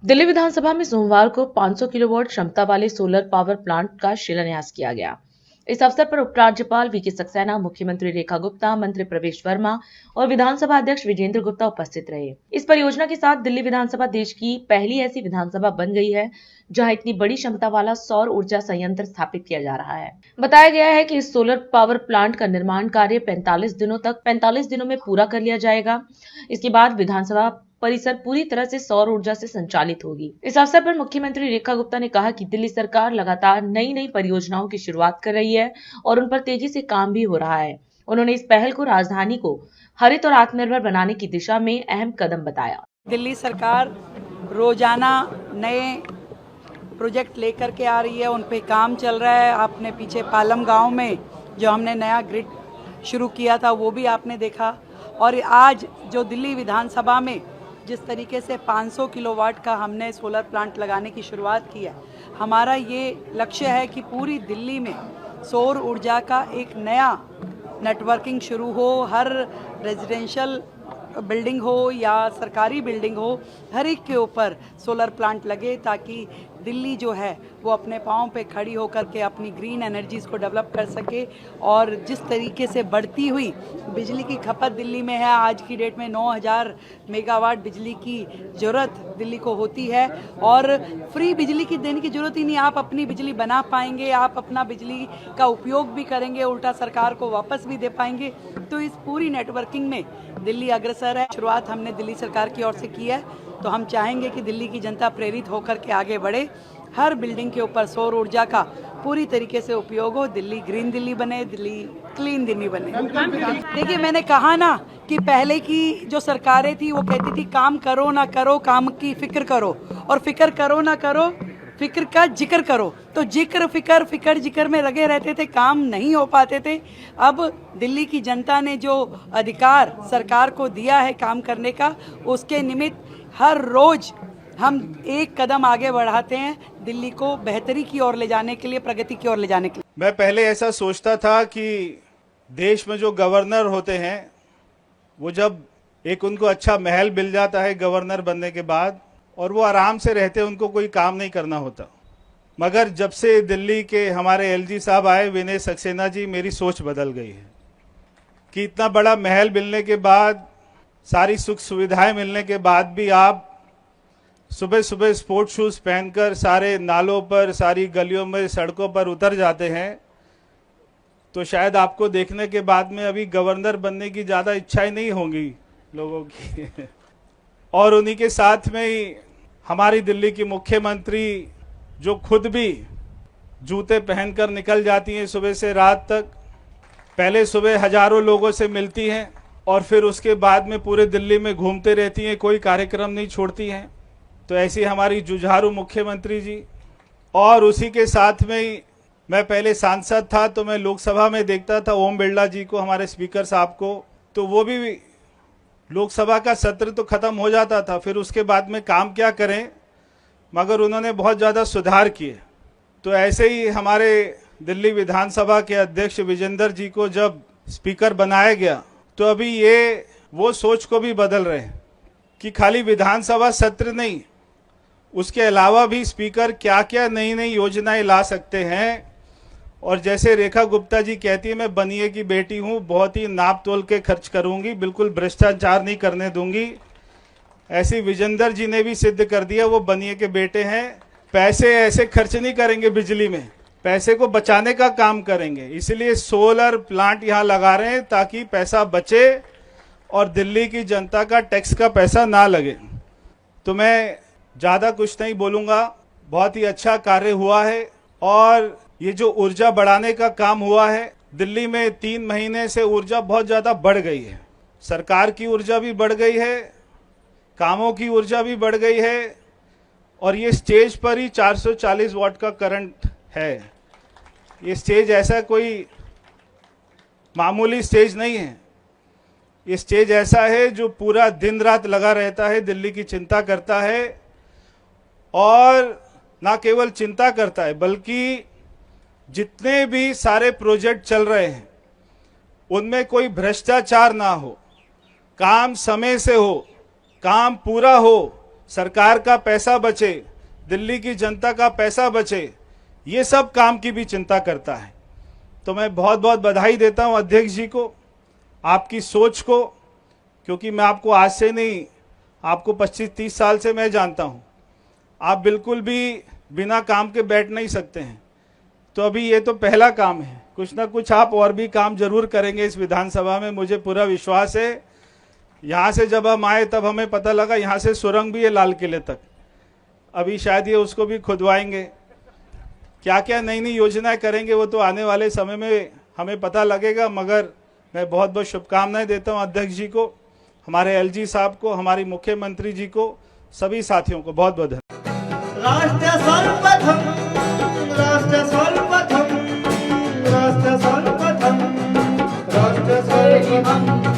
दिल्ली विधानसभा में सोमवार को 500 किलोवाट क्षमता वाले सोलर पावर प्लांट का शिलान्यास किया गया। इस अवसर पर उपराज्यपाल वीके सक्सेना, मुख्यमंत्री रेखा गुप्ता, मंत्री प्रवेश वर्मा और विधानसभा अध्यक्ष विजेंद्र गुप्ता उपस्थित रहे। इस परियोजना के साथ दिल्ली विधानसभा देश की पहली ऐसी विधानसभा बन गई है जहां इतनी बड़ी क्षमता वाला सौर ऊर्जा संयंत्र स्थापित किया जा रहा है। बताया गया है कि इस सोलर पावर प्लांट का निर्माण कार्य 45 दिनों में पूरा कर लिया जाएगा। इसके बाद विधानसभा परिसर पूरी तरह से सौर ऊर्जा से संचालित होगी। इस अवसर पर मुख्यमंत्री रेखा गुप्ता ने कहा कि दिल्ली सरकार लगातार नई नई परियोजनाओं की शुरुआत कर रही है और उन पर तेजी से काम भी हो रहा है। उन्होंने इस पहल को राजधानी को हरित और आत्मनिर्भर बनाने की दिशा में अहम कदम बताया। दिल्ली सरकार रोजाना नए प्रोजेक्ट लेकर के आ रही है, उन पे काम चल रहा है। आपने पीछे पालम गांव में जो हमने नया ग्रिड शुरू किया था वो भी आपने देखा, और आज जो दिल्ली विधानसभा में जिस तरीके से 500 किलोवाट का हमने सोलर प्लांट लगाने की शुरुआत की है, हमारा ये लक्ष्य है कि पूरी दिल्ली में सौर ऊर्जा का एक नया नेटवर्किंग शुरू हो। हर रेजिडेंशियल बिल्डिंग हो या सरकारी बिल्डिंग हो, हर एक के ऊपर सोलर प्लांट लगे ताकि दिल्ली जो है वो अपने पाँव पे खड़ी होकर के अपनी ग्रीन एनर्जीज़ को डेवलप कर सके। और जिस तरीके से बढ़ती हुई बिजली की खपत दिल्ली में है, आज की डेट में 9000 मेगावाट बिजली की ज़रूरत दिल्ली को होती है, और फ्री बिजली की देने की ज़रूरत ही नहीं। आप अपनी बिजली बना पाएंगे, आप अपना बिजली का उपयोग भी करेंगे, उल्टा सरकार को वापस भी दे पाएंगे। तो इस पूरी नेटवर्किंग में दिल्ली अग्रसर है। शुरुआत हमने दिल्ली सरकार की ओर से की है, तो हम चाहेंगे कि दिल्ली की जनता प्रेरित होकर के आगे बढ़े, हर बिल्डिंग के ऊपर सौर ऊर्जा का पूरी तरीके से उपयोग हो, दिल्ली ग्रीन दिल्ली बने, दिल्ली क्लीन दिल्ली बने। देखिए, मैंने कहा ना कि पहले की जो सरकारें थी वो कहती थी काम करो ना करो, काम की फिक्र करो, और फिक्र करो ना करो, फिक्र का जिक्र करो। तो जिक्र फिक्र जिक्र में लगे रहते थे, काम नहीं हो पाते थे। अब दिल्ली की जनता ने जो अधिकार सरकार को दिया है काम करने का, उसके निमित्त हर रोज हम एक कदम आगे बढ़ाते हैं दिल्ली को बेहतरी की ओर ले जाने के लिए, प्रगति की ओर ले जाने के लिए। मैं पहले ऐसा सोचता था कि देश में जो गवर्नर होते हैं वो जब एक उनको अच्छा महल मिल जाता है गवर्नर बनने के बाद, और वो आराम से रहते, उनको कोई काम नहीं करना होता। मगर जब से दिल्ली के हमारे एलजी साहब आए, विनय सक्सेना जी, मेरी सोच बदल गई है कि इतना बड़ा महल मिलने के बाद, सारी सुख सुविधाएं मिलने के बाद भी आप सुबह सुबह स्पोर्ट शूज पहनकर सारे नालों पर, सारी गलियों में, सड़कों पर उतर जाते हैं, तो शायद आपको देखने के बाद में अभी गवर्नर बनने की ज़्यादा इच्छा ही नहीं होगी लोगों की। और उन्हीं के साथ में ही हमारी दिल्ली की मुख्यमंत्री जो खुद भी जूते पहनकर निकल जाती हैं सुबह से रात तक, पहले सुबह हजारों लोगों से मिलती हैं और फिर उसके बाद में पूरे दिल्ली में घूमते रहती हैं, कोई कार्यक्रम नहीं छोड़ती हैं। तो ऐसी हमारी जुझारू मुख्यमंत्री जी। और उसी के साथ में ही मैं पहले सांसद था तो मैं लोकसभा में देखता था ओम बिरला जी को, हमारे स्पीकर साहब को, तो वो भी लोकसभा का सत्र तो खत्म हो जाता था, फिर उसके बाद में काम क्या करें, मगर उन्होंने बहुत ज़्यादा सुधार किए। तो ऐसे ही हमारे दिल्ली विधानसभा के अध्यक्ष विजेंद्र जी को जब स्पीकर बनाया गया, तो अभी ये वो सोच को भी बदल रहे हैं कि खाली विधानसभा सत्र नहीं, उसके अलावा भी स्पीकर क्या क्या नई नई योजनाएं ला सकते हैं। और जैसे रेखा गुप्ता जी कहती है, मैं बनिए की बेटी हूँ, बहुत ही नाप तोल के खर्च करूंगी, बिल्कुल भ्रष्टाचार नहीं करने दूंगी। ऐसी विजेंद्र जी ने भी सिद्ध कर दिया, वो बनिए के बेटे हैं। पैसे ऐसे खर्च नहीं करेंगे बिजली में, पैसे को बचाने का काम करेंगे। इसलिए सोलर प्लांट यहाँ लगा रहे हैं ताकि पैसा बचे और दिल्ली की जनता का टैक्स का पैसा ना लगे। तो मैं ज़्यादा कुछ नहीं बोलूँगा, बहुत ही अच्छा कार्य हुआ है। और ये जो ऊर्जा बढ़ाने का काम हुआ है, दिल्ली में 3 महीने से ऊर्जा बहुत ज़्यादा बढ़ गई है। सरकार की ऊर्जा भी बढ़ गई है, कामों की ऊर्जा भी बढ़ गई है, और ये स्टेज पर ही 440 वाट का करंट है। ये स्टेज ऐसा कोई मामूली स्टेज नहीं है, ये स्टेज ऐसा है जो पूरा दिन रात लगा रहता है, दिल्ली की चिंता करता है। और ना केवल चिंता करता है, बल्कि जितने भी सारे प्रोजेक्ट चल रहे हैं उनमें कोई भ्रष्टाचार ना हो, काम समय से हो, काम पूरा हो, सरकार का पैसा बचे, दिल्ली की जनता का पैसा बचे, ये सब काम की भी चिंता करता है। तो मैं बहुत बहुत बधाई देता हूं अध्यक्ष जी को, आपकी सोच को, क्योंकि मैं आपको आज से नहीं, आपको 25-30 साल से मैं जानता हूं। आप बिल्कुल भी बिना काम के बैठ नहीं सकते हैं। तो अभी ये तो पहला काम है, कुछ ना कुछ आप और भी काम जरूर करेंगे इस विधानसभा में, मुझे पूरा विश्वास है। यहाँ से जब हम आए तब हमें पता लगा यहाँ से सुरंग भी है लाल किले तक, अभी शायद ये उसको भी खुदवाएंगे। क्या क्या नई नई योजनाएं करेंगे वो तो आने वाले समय में हमें पता लगेगा, मगर मैं बहुत बहुत शुभकामनाएं देता हूं अध्यक्ष जी को, हमारे एलजी साहब को, हमारी मुख्यमंत्री जी को, सभी साथियों को बहुत बहुत धन्यवाद। राष्ट्र सर्वप्रथम, राष्ट्र सर्वप्रथम, राष्ट्र सर्वप्रथम, राष्ट्र सर्वप्रथम।